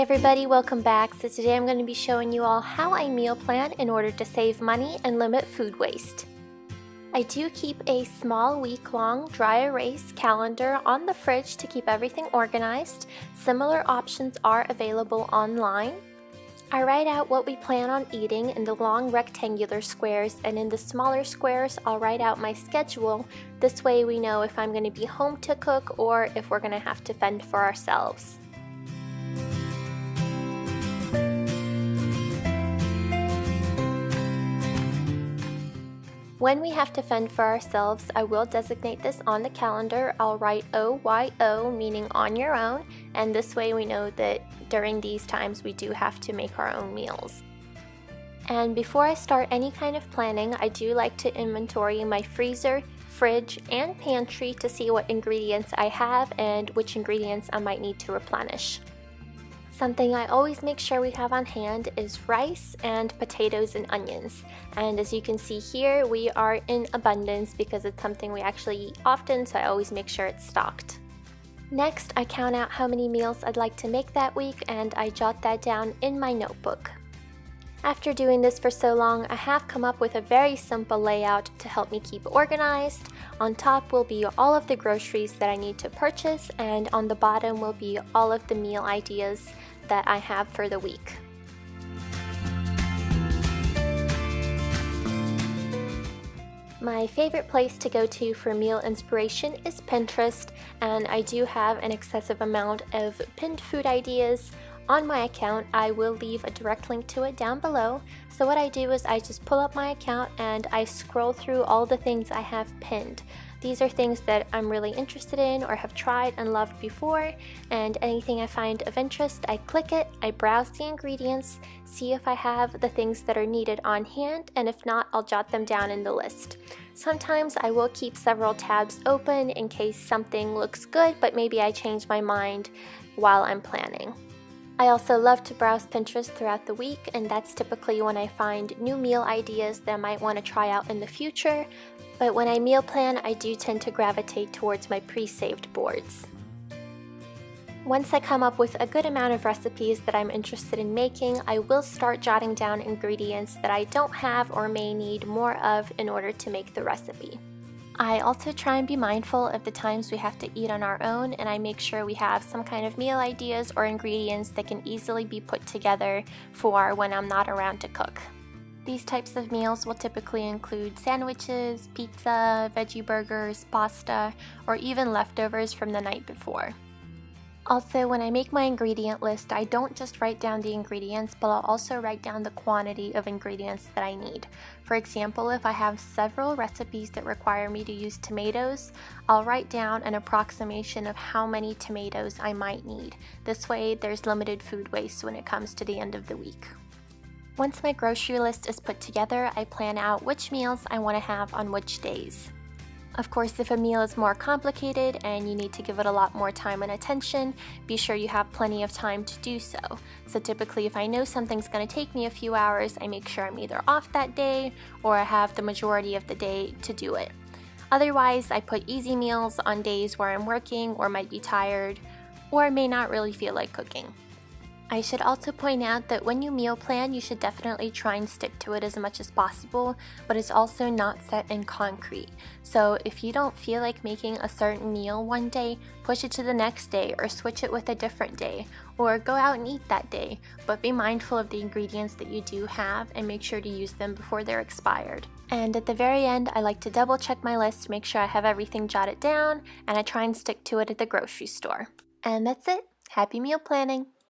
Hi everybody, welcome back. So today I'm going to be showing you all how I meal plan in order to save money and limit food waste. I do keep a small week-long dry erase calendar on the fridge to keep everything organized. Similar options are available online. I write out what we plan on eating in the long rectangular squares, and in the smaller squares I'll write out my schedule. This way we know if I'm going to be home to cook or if we're going to have to fend for ourselves. When we have to fend for ourselves, I will designate this on the calendar. I'll write OYO, meaning on your own, and this way we know that during these times we do have to make our own meals. And before I start any kind of planning, I do like to inventory my freezer, fridge, and pantry to see what ingredients I have and which ingredients I might need to replenish. Something I always make sure we have on hand is rice and potatoes and onions. And as you can see here, we are in abundance because it's something we actually eat often, so I always make sure it's stocked. Next, I count out how many meals I'd like to make that week and I jot that down in my notebook. After doing this for so long, I have come up with a very simple layout to help me keep organized. On top will be all of the groceries that I need to purchase, and on the bottom will be all of the meal ideas that I have for the week. My favorite place to go to for meal inspiration is Pinterest, and I do have an excessive amount of pinned food ideas. On my account, I will leave a direct link to it down below. So what I do is I just pull up my account and I scroll through all the things I have pinned. These are things that I'm really interested in or have tried and loved before, and anything I find of interest, I click it, I browse the ingredients, see if I have the things that are needed on hand, and if not, I'll jot them down in the list. Sometimes I will keep several tabs open in case something looks good, but maybe I change my mind while I'm planning. I also love to browse Pinterest throughout the week, and that's typically when I find new meal ideas that I might want to try out in the future. But when I meal plan, I do tend to gravitate towards my pre-saved boards. Once I come up with a good amount of recipes that I'm interested in making, I will start jotting down ingredients that I don't have or may need more of in order to make the recipe. I also try and be mindful of the times we have to eat on our own, and I make sure we have some kind of meal ideas or ingredients that can easily be put together for when I'm not around to cook. These types of meals will typically include sandwiches, pizza, veggie burgers, pasta, or even leftovers from the night before. Also, when I make my ingredient list, I don't just write down the ingredients, but I'll also write down the quantity of ingredients that I need. For example, if I have several recipes that require me to use tomatoes, I'll write down an approximation of how many tomatoes I might need. This way, there's limited food waste when it comes to the end of the week. Once my grocery list is put together, I plan out which meals I want to have on which days. Of course, if a meal is more complicated and you need to give it a lot more time and attention, be sure you have plenty of time to do so. So typically, if I know something's going to take me a few hours, I make sure I'm either off that day or I have the majority of the day to do it. Otherwise, I put easy meals on days where I'm working or might be tired or may not really feel like cooking. I should also point out that when you meal plan, you should definitely try and stick to it as much as possible, but it's also not set in concrete. So if you don't feel like making a certain meal one day, push it to the next day or switch it with a different day, or go out and eat that day, but be mindful of the ingredients that you do have and make sure to use them before they're expired. And at the very end, I like to double check my list to make sure I have everything jotted down, and I try and stick to it at the grocery store. And that's it. Happy meal planning!